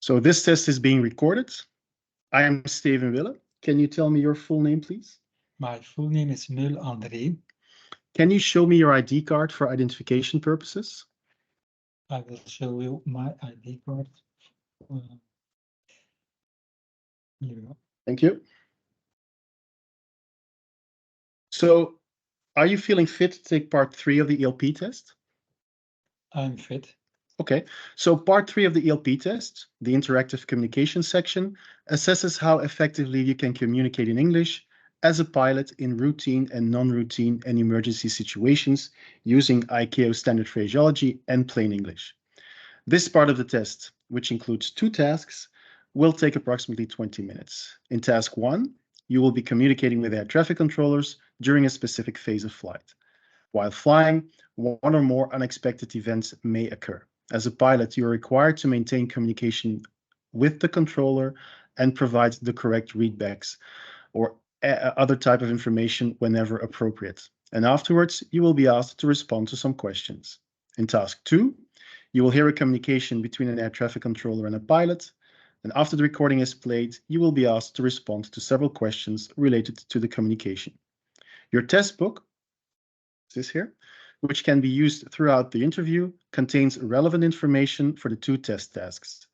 So this test is being recorded. I am Steven Wille. Can you tell me your full name, please? My full name is Meul André. Can you show me your ID card for identification purposes? I will show you my ID card. Here we go. Thank you. So, are you feeling fit to take part 3 of the ELP test? I'm fit. Okay, so part 3 of the ELP test, the interactive communication section, assesses how effectively you can communicate in English as a pilot in routine and non-routine and emergency situations using ICAO standard phraseology and plain English. This part of the test, which includes 2 tasks, will take approximately 20 minutes. In task 1, you will be communicating with air traffic controllers during a specific phase of flight. While flying, one or more unexpected events may occur. As a pilot, you are required to maintain communication with the controller and provide the correct readbacks or other type of information whenever appropriate. And afterwards, you will be asked to respond to some questions. In task 2, you will hear a communication between an air traffic controller and a pilot. And after the recording is played, you will be asked to respond to several questions related to the communication. Your test book, this here, which can be used throughout the interview, contains relevant information for the 2 test tasks.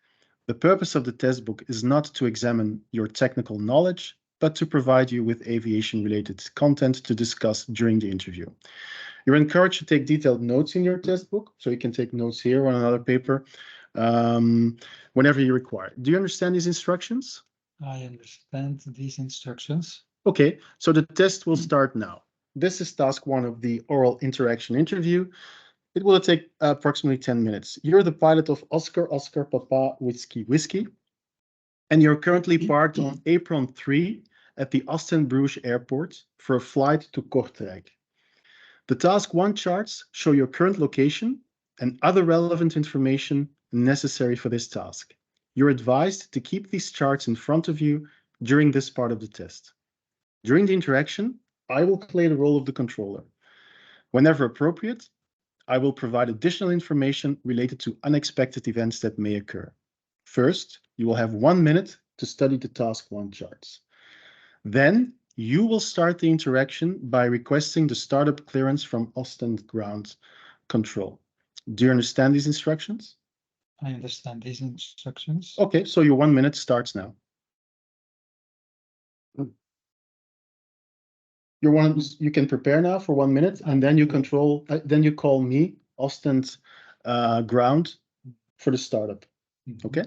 The purpose of the test book is not to examine your technical knowledge, but to provide you with aviation-related content to discuss during the interview. You're encouraged to take detailed notes in your test book, so you can take notes here on another paper whenever you require. Do you understand these instructions? I understand these instructions. Okay, so the test will start now. This is task 1 of the oral interaction interview. It will take approximately 10 minutes. You're the pilot of Oscar Papa Whiskey Whiskey, and you're currently parked on apron 3 at the Oostenbrugge Airport for a flight to Kortrijk. The task 1 charts show your current location and other relevant information necessary for this task. You're advised to keep these charts in front of you during this part of the test. During the interaction, I will play the role of the controller. Whenever appropriate, I will provide additional information related to unexpected events that may occur. First, you will have 1 minute to study the task 1 charts. Then, you will start the interaction by requesting the startup clearance from Ostend Ground Control. Do you understand these instructions? I understand these instructions. Okay, so your 1 minute starts now. You can prepare now for 1 minute, and then you call me, Ostend Ground, for the startup. Okay?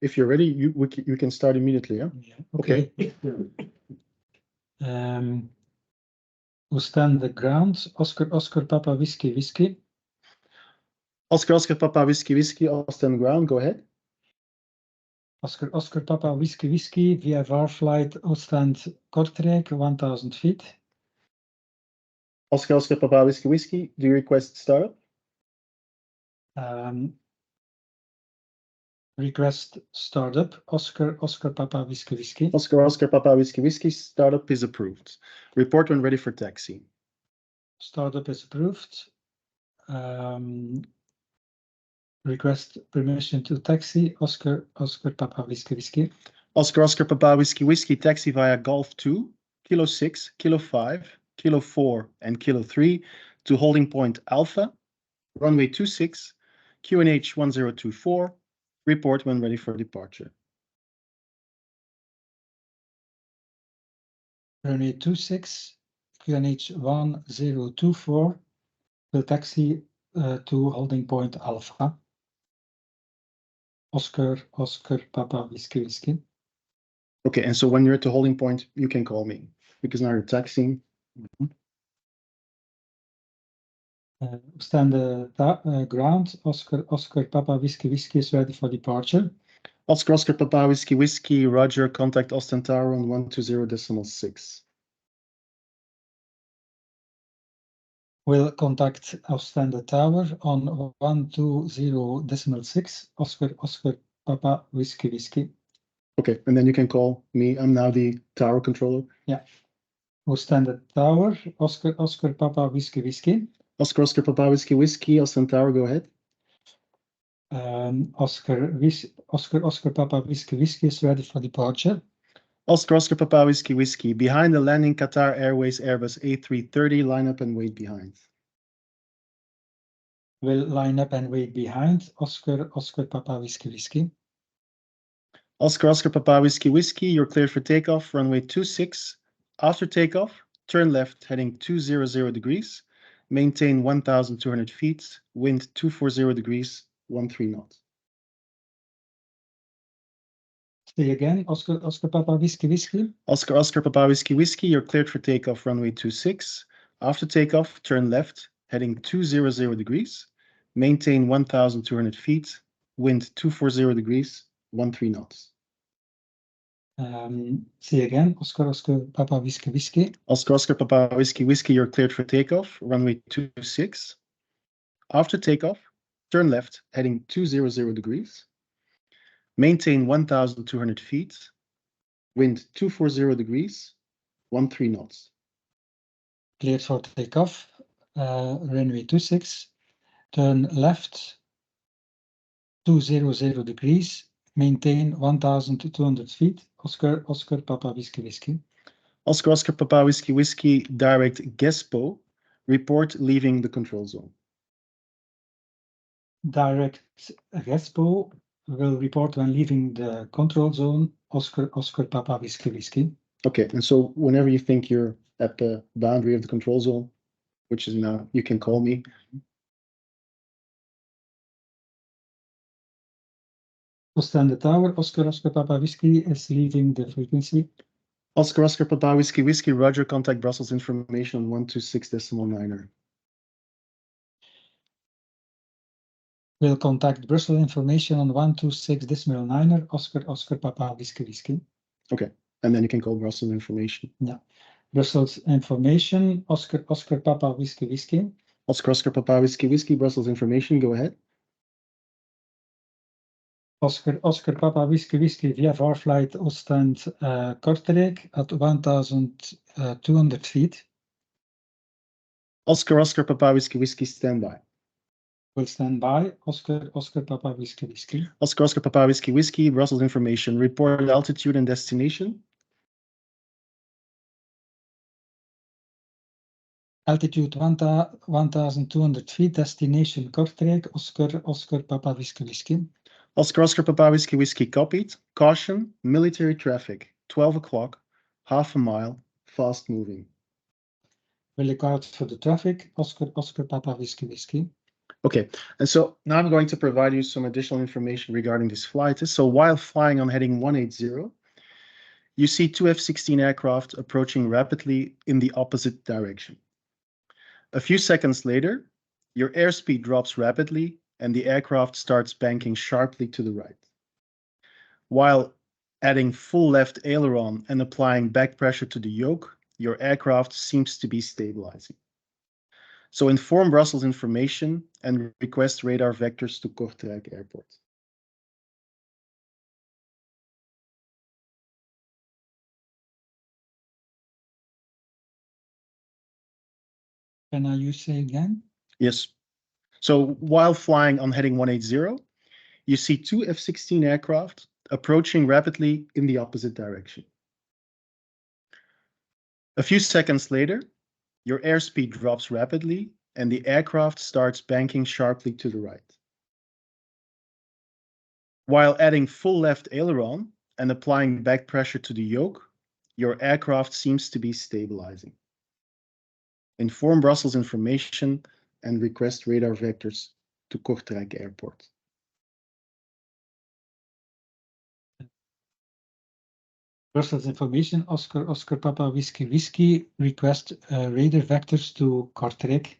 If you're ready, you can start immediately, yeah? Yeah. Okay. Ostend Ground, Oscar Papa Whiskey Whiskey. Oscar Papa Whiskey Whiskey, Ostend Ground, go ahead. Oscar Papa Whiskey Whiskey, VFR flight Ostend Kortrijk, 1000 feet. Oscar Papa Whiskey Whiskey, do you request startup? Request startup, Oscar Papa Whiskey Whiskey. Oscar Papa Whiskey Whiskey, startup is approved. Report when ready for taxi. Startup is approved. Request permission to taxi, Oscar Papa Whiskey Whiskey. Oscar Papa Whiskey Whiskey, taxi via Golf 2, Kilo 6, Kilo 5, Kilo 4, and Kilo 3 to holding point Alpha, runway 26, QNH 1024. Report when ready for departure. Runway 26, QNH 1024, will taxi to holding point Alpha. Oscar Papa Whiskey Whiskey. Okay, and so when you're at the holding point, you can call me, because now you're taxiing. Stand ground, Oscar Papa Whiskey Whiskey is ready for departure. Oscar Papa Whiskey Whiskey, Roger, contact Ostend Tower on 120.6. Will contact Ostend Tower on 120.6, Oscar Papa Whiskey Whiskey. Okay, and then you can call me. I'm now the tower controller. Yeah. Oostende Tower, Oscar Papa Whiskey Whiskey. Oscar Papa Whiskey Whiskey, Oostende Tower, go ahead. Oscar Papa Whiskey Whiskey is ready for departure. Oscar Papa Whiskey Whiskey, behind the landing Qatar Airways Airbus A330, line up and wait behind. Will line up and wait behind. Oscar Papa Whiskey Whiskey. Oscar Papa Whiskey Whiskey, you're cleared for takeoff, runway 26. After takeoff, turn left, heading 200 degrees. Maintain 1,200 feet, wind 240 degrees, 13 knots. Say again, Oscar Papa Whiskey Whiskey. Oscar Papa Whiskey Whiskey, you're cleared for takeoff, runway 26. After takeoff, turn left, heading 200 degrees. Maintain 1,200 feet, wind 240 degrees, 13 knots. Say again, Oscar Papa Whiskey Whiskey. Oscar Papa Whiskey Whiskey, you're cleared for takeoff, runway 26. After takeoff, turn left, heading 200 degrees. Maintain 1,200 feet, wind 240 degrees, 13 knots. Cleared for takeoff, runway 26. Turn left, 200 degrees. Maintain 1,200 feet. Oscar Papa Whiskey Whiskey. Oscar Papa Whiskey Whiskey, direct Gespo, report leaving the control zone. Direct Gespo will report when leaving the control zone. Oscar Papa Whiskey Whiskey. Okay, and so whenever you think you're at the boundary of the control zone, which is now, you can call me. Oostende Tower, Oscar Papa Whiskey is leaving the frequency. Oscar Papa Whiskey Whiskey, Roger, contact Brussels information on 126.9er. Will contact Brussels information on 126.9er, Oscar Papa Whiskey Whiskey. Okay, and then you can call Brussels information. Yeah. Brussels information, Oscar Papa Whiskey Whiskey. Oscar Papa Whiskey Whiskey, Brussels information, go ahead. Oscar Papa Whiskey Whiskey via Varflight Oostend Kortrijk at 1,200 feet. Oscar Papa Whiskey Whiskey, standby. Will stand by. Oscar Papa Whiskey Whiskey. Oscar Papa Whiskey Whiskey, Brussels information, report altitude and destination. Altitude 1,200 feet, destination Kortrijk, Oscar Papa Whiskey Whiskey. Oscar Papa Whiskey Whiskey, copied. Caution, military traffic, 12 o'clock, half a mile, fast moving. Will look out for the traffic, Oscar Papa Whiskey Whiskey. Okay, and so now I'm going to provide you some additional information regarding this flight. So while flying on heading 180, you see two F-16 aircraft approaching rapidly in the opposite direction. A few seconds later, your airspeed drops rapidly and the aircraft starts banking sharply to the right. While adding full left aileron and applying back pressure to the yoke, your aircraft seems to be stabilizing. So inform Brussels information and request radar vectors to Kortrijk Airport. Can you say again? Yes. So while flying on heading 180, you see two F-16 aircraft approaching rapidly in the opposite direction. A few seconds later, your airspeed drops rapidly and the aircraft starts banking sharply to the right. While adding full left aileron and applying back pressure to the yoke, your aircraft seems to be stabilizing. Inform Brussels information and request radar vectors to Kortrijk Airport. Brussels information, Oscar Papa Whiskey Whiskey, request radar vectors to Kortrijk.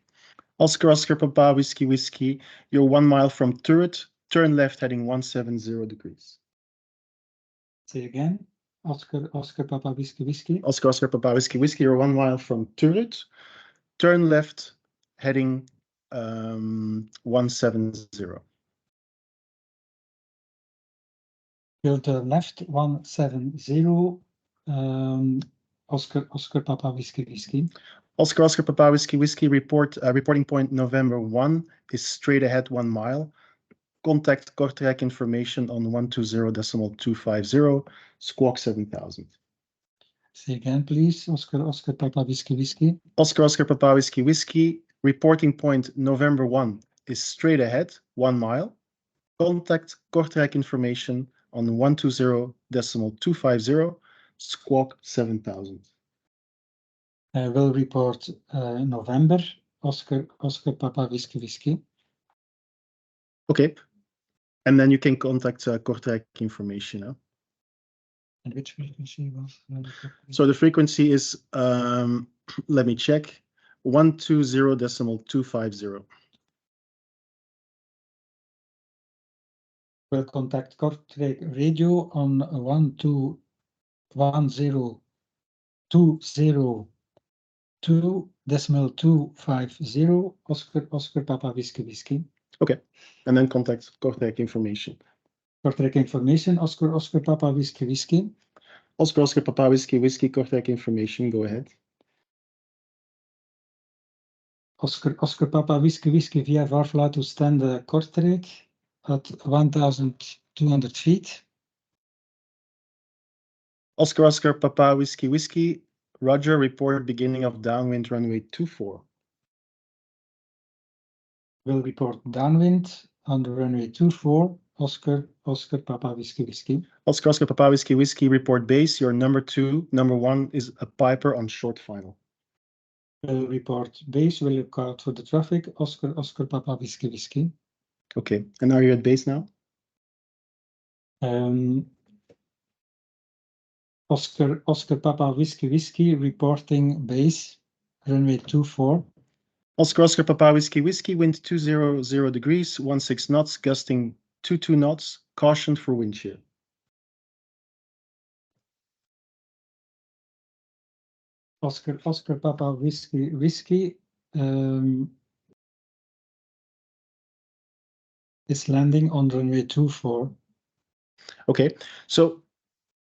Oscar Papa Whiskey Whiskey, you're 1 mile from turret, turn left heading 170 degrees. Say again, Oscar Papa Whiskey Whiskey. Oscar Papa Whiskey Whiskey, you're 1 mile from turret, turn left heading 170. Filter left 170. Oscar Papa Whiskey Whiskey. Oscar Papa Whiskey reporting point November 1 is straight ahead 1 mile. Contact Kortrijk information on 120.250, squawk 7000. Say again, please. Oscar Papa Whiskey Whiskey. Oscar Papa Whiskey reporting point November 1 is straight ahead 1 mile. Contact Kortrijk information on 120.250, squawk 7000. I will report November, Oscar Papa Whiskey. Okay. And then you can contact Kortrijk information. Huh? And which frequency was? So the frequency is, let me check, 120.250. Will contact Kortrijk radio on 12102.250, Oscar Papa Whiskey. Okay, and then contact Kortrijk information. Kortrijk information, Oscar Papa Whiskey. Oscar Papa Whiskey, Kortrijk information, go ahead. Oscar Papa Whiskey via Varfluit to stand Kortrijk at 1,200 feet. Oscar Papa Whiskey, Roger, report beginning of downwind runway 24. Will report downwind on the runway 24, Oscar Papa Whiskey. Oscar Papa Whiskey, report base, your number 1 is a Piper on short final. Will report base, will look out for the traffic, Oscar Papa Whiskey. Okay, and are you at base now? Oscar Papa Whiskey reporting base, runway 24. Oscar Papa Whiskey, wind 200 degrees, 16 knots, gusting 22 knots, caution for wind shear. Oscar Papa Whiskey is landing on runway 24. Okay, so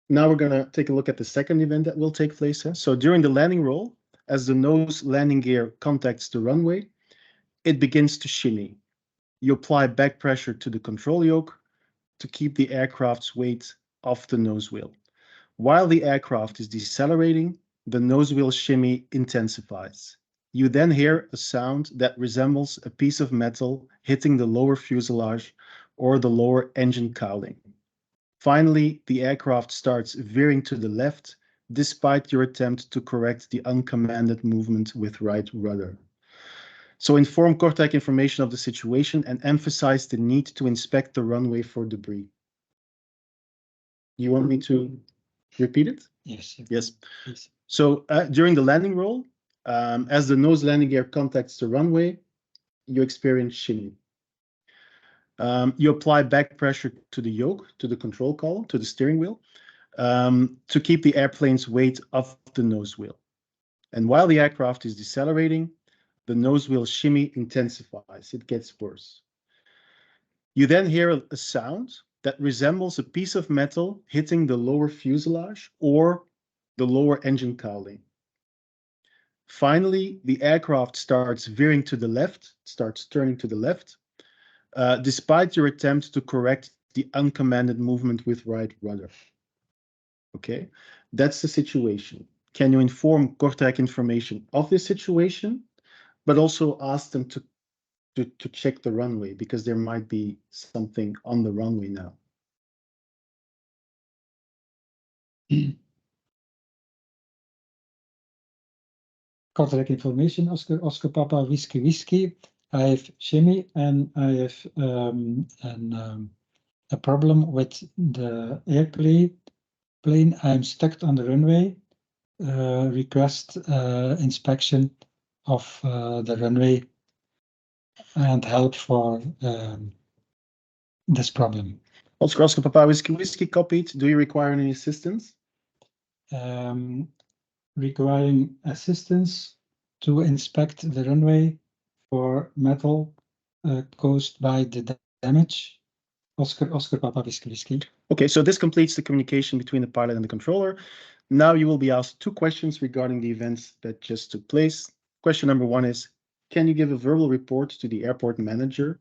now we're going to take a look at the second event that will take place. So during the landing roll, as the nose landing gear contacts the runway, it begins to shimmy. You apply back pressure to the control yoke to keep the aircraft's weight off the nose wheel. While the aircraft is decelerating, the nose wheel shimmy intensifies. You then hear a sound that resembles a piece of metal hitting the lower fuselage or the lower engine cowling. Finally, the aircraft starts veering to the left, despite your attempt to correct the uncommanded movement with right rudder. So inform Kortrijk information of the situation and emphasize the need to inspect the runway for debris. You want me to repeat it? Yes. Please. So during the landing roll, as the nose landing gear contacts the runway, you experience shimmy. You apply back pressure to the yoke, to the control column, to the steering wheel, to keep the airplane's weight off the nose wheel. And while the aircraft is decelerating, the nose wheel shimmy intensifies. It gets worse. You then hear a sound that resembles a piece of metal hitting the lower fuselage or the lower engine cowling. Finally, the aircraft starts veering to the left, starts turning to the left, despite your attempt to correct the uncommanded movement with right rudder. Okay, that's the situation. Can you inform Kortrijk information of this situation, but also ask them to check the runway, because there might be something on the runway now. Kortrijk information, Oscar Papa Whiskey. I have shimmy and I have a problem with the airplane. I'm stuck on the runway. Request inspection of the runway and help for this problem. Oscar Papa Whiskey copied. Do you require any assistance? Requiring assistance to inspect the runway for metal caused by the damage. Oscar, Papa, Whiskey, Whiskey. Okay, so this completes the communication between the pilot and the controller. Now you will be asked 2 questions regarding the events that just took place. Question number 1 is, can you give a verbal report to the airport manager?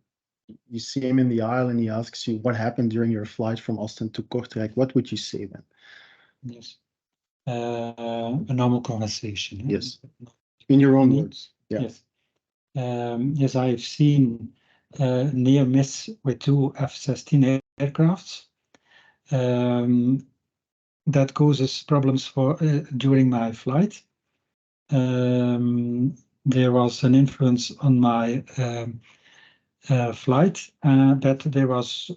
You see him in the aisle and he asks you what happened during your flight from Ostend to Kortrijk. What would you say then? Yes. A normal conversation. Yes. In your own Me? words. Yeah. Yes. Yes, I've seen near miss with 2 F-16 aircrafts. That causes problems for during my flight. There was an influence on my flight, but there was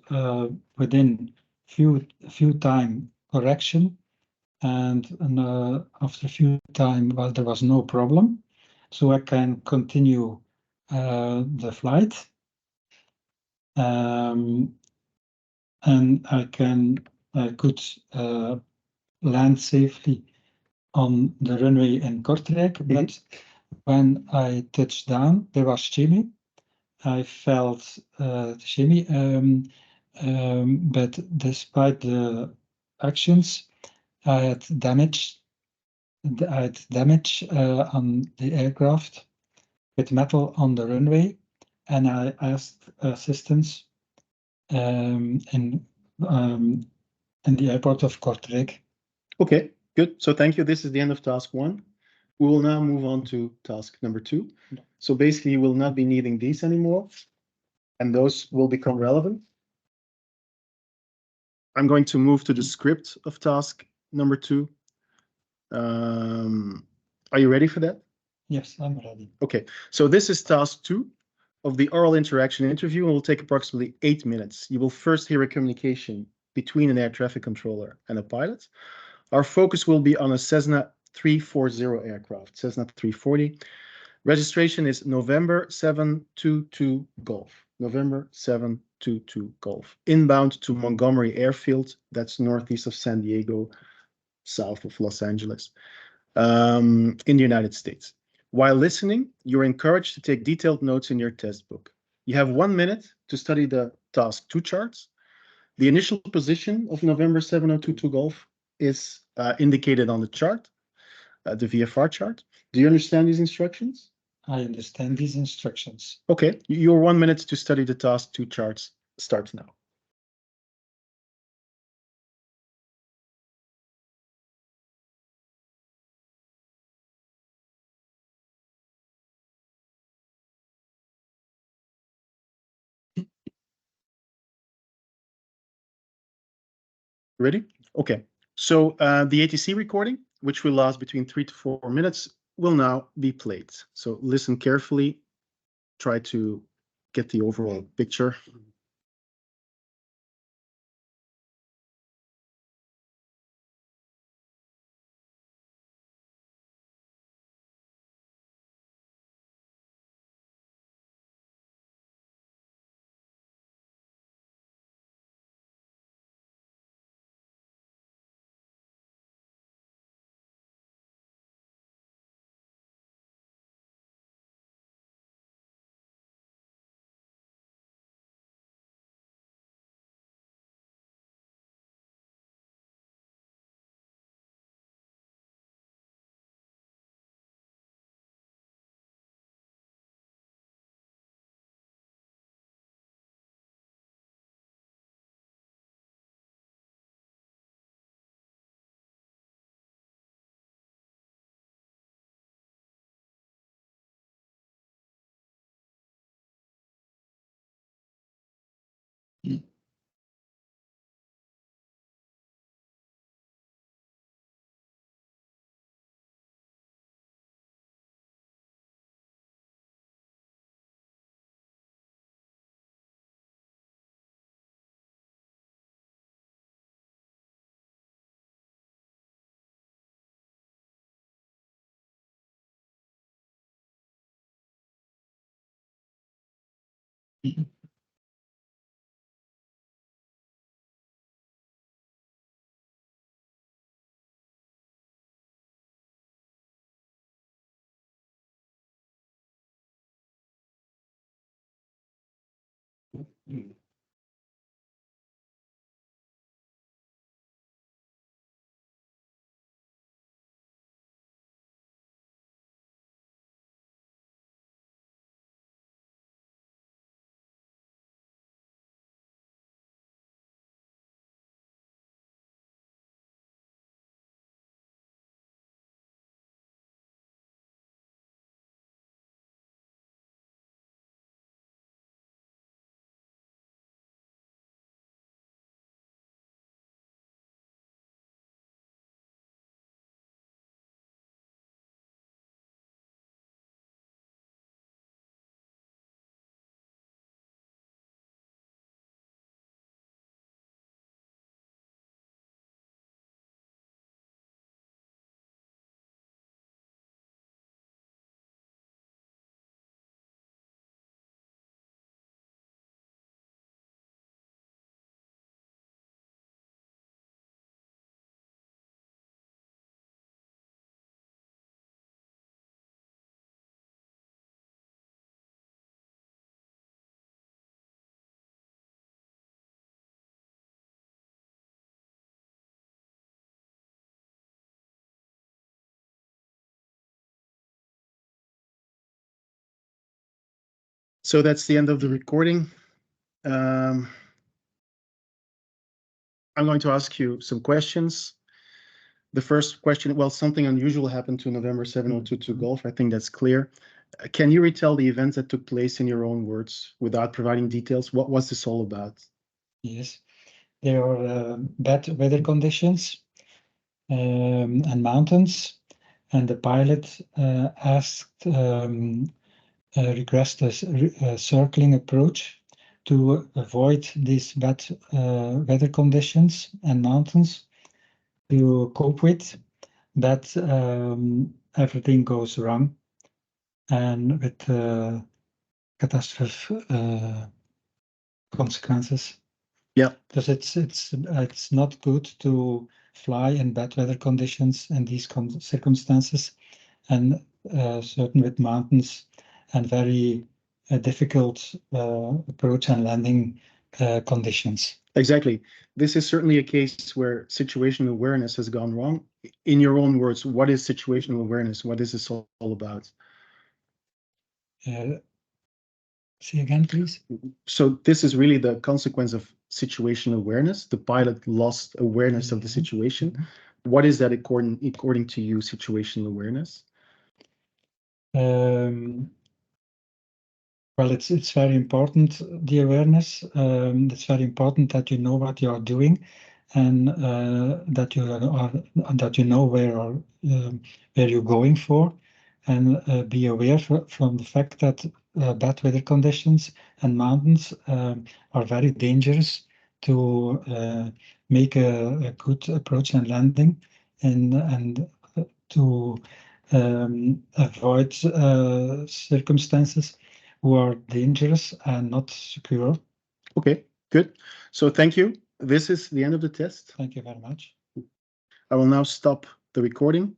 within few time correction, and after a few time, well, there was no problem, so I can continue the flight, and I could land safely on the runway in Kortrijk, but when I touched down, there was shimmy. I felt the shimmy, but despite the actions, I had damage. I had damage on the aircraft with metal on the runway, and I asked assistance in the airport of Kortrijk. Okay, good. So thank you. This is the end of task 1. We will now move on to task number 2. So basically, you will not be needing these anymore, and those will become relevant. I'm going to move to the script of task number 2. Are you ready for that? Yes, I'm ready. Okay, so this is task 2 of the oral interaction interview, and will take approximately 8 minutes. You will first hear a communication between an air traffic controller and a pilot. Our focus will be on a Cessna 340 aircraft, Cessna 340. Registration is November 722 Golf. November 722 Golf. Inbound to Montgomery Airfield, that's northeast of San Diego, south of Los Angeles, in the United States. While listening, you're encouraged to take detailed notes in your test book. You have 1 minute to study the task 2 charts. The initial position of November 7022 Golf is indicated on the chart, the VFR chart. Do you understand these instructions? I understand these instructions. Okay, your 1 minute to study the task 2 charts starts now. Ready? Okay. So the ATC recording, which will last between 3 to 4 minutes, will now be played. So listen carefully. Try to get the overall picture. So that's the end of the recording. I'm going to ask you some questions. The first question, well, something unusual happened to November 7022 Golf. I think that's clear. Can you retell the events that took place in your own words without providing details? What was this all about? Yes, there are bad weather conditions and mountains, and the pilot requested a circling approach to avoid these bad weather conditions and mountains to cope with, but everything goes wrong, and with catastrophe consequences. Yeah, because it's not good to fly in bad weather conditions in these circumstances, and certain with mountains and very difficult approach and landing conditions. exactly. This is certainly a case where situational awareness has gone wrong. In your own words, what is situational awareness? What is this all about? See again, please. So this is really the consequence of situational awareness. The pilot lost awareness of the situation. What is that according to you, situational awareness? Well, it's very important, the awareness. It's very important that you know what you are doing, and that you know where you're going for, and be aware from the fact that bad weather conditions and mountains are very dangerous to make a good approach and landing, and to avoid circumstances who are dangerous and not secure. Okay, good. So thank you. This is the end of the test. Thank you very much. I will now stop the recording.